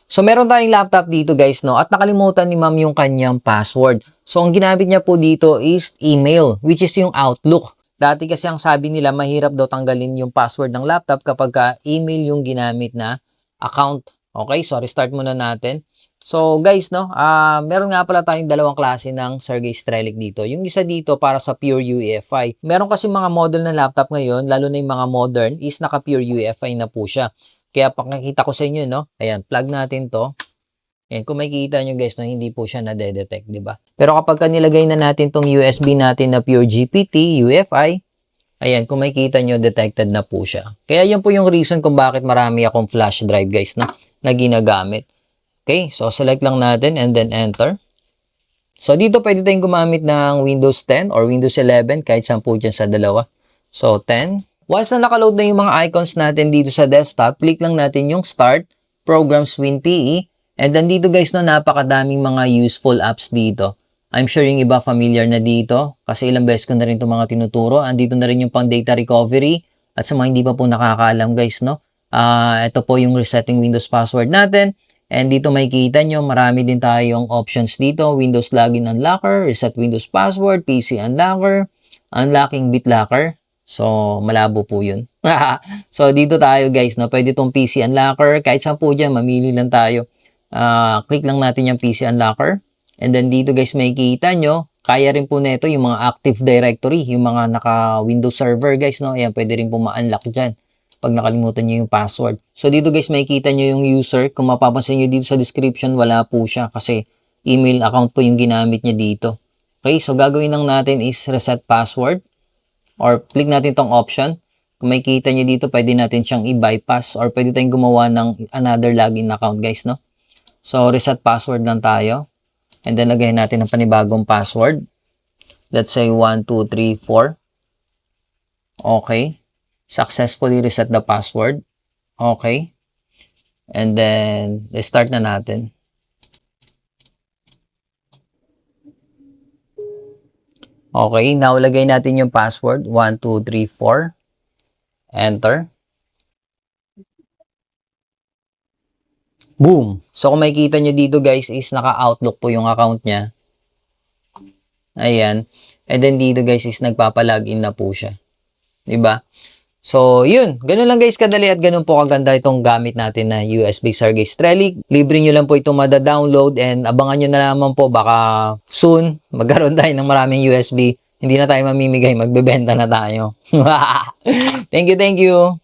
So, meron tayong laptop dito guys, no? At nakalimutan ni ma'am yung kanyang password. So, ang ginamit niya po dito is email, which is yung Outlook. Dati kasi ang sabi nila, mahirap daw tanggalin yung password ng laptop kapag email yung ginamit na account. Okay, so restart muna natin. So, guys, no? Meron nga pala tayong dalawang klase ng Sergey Strelic dito. Yung isa dito para sa pure UEFI. Meron kasi mga model na laptop ngayon, lalo na yung mga modern, is naka pure UEFI na po siya. Kaya pakikita ko sa inyo, no? Ayan, plug natin to. Ayan, kung makikita nyo guys, no, hindi po siya nade-detect, di ba? Pero kapag nilagay na natin tong USB natin na pure GPT, UFI, ayan, kung makikita nyo, detected na po siya. Kaya yan po yung reason kung bakit marami akong flash drive guys, no, na ginagamit. Okay, so select lang natin and then enter. So dito pwede tayong gumamit ng Windows 10 or Windows 11, kahit saan po dyan sa dalawa. So 10. Once na nakaload na yung mga icons natin dito sa desktop, click lang natin yung Start, Programs WinPE, and then dito guys, no, napakadaming mga useful apps dito. I'm sure yung iba familiar na dito kasi ilang beses ko na rin itong mga tinuturo. Andito na rin yung pang data recovery at sa mga hindi pa po nakakaalam guys, no, ito po yung resetting Windows password natin. And dito makikita nyo, marami din tayong options dito. Windows Login Unlocker, Reset Windows Password, PC Unlocker, Unlocking BitLocker. So, malabo po yun. So, dito tayo guys, no? Pwede itong PC Unlocker. Kahit saan po dyan, mamili lang tayo. Click lang natin yung PC Unlocker. And then dito guys, makikita nyo, kaya rin po nito yung mga Active Directory, yung mga naka-Windows Server guys, no? Ayan, pwede rin po ma-unlock dyan pag nakalimutan nyo yung password. So, dito guys, makikita nyo yung user. Kung mapapansin nyo dito sa description, wala po siya kasi email account po yung ginamit niya dito. Okay, so gagawin lang natin is reset password. Or click natin tong option. Kung makikita nyo dito, pwede natin siyang i-bypass or pwede tayong gumawa ng another login account guys, no? So, reset password lang tayo. And then, lagay natin ang panibagong password. Let's say 1, 2, 3, 4. Okay. Successfully reset the password. Okay. And then, restart na natin. Okay, now lagay natin yung password. 1, 2, 3, 4. Enter. Boom! So, kung makikita nyo dito guys is naka-outlook po yung account niya. Ayan. And then dito guys is nagpapalagin na po siya. Diba? So, yun. Ganun lang guys kadali at ganun po kaganda itong gamit natin na USB Sergey Strelic. Libre nyo lang po itong mada-download and abangan nyo na naman po baka soon magkaroon tayo ng maraming USB. Hindi na tayo mamimigay, magbebenta na tayo. Thank you, thank you.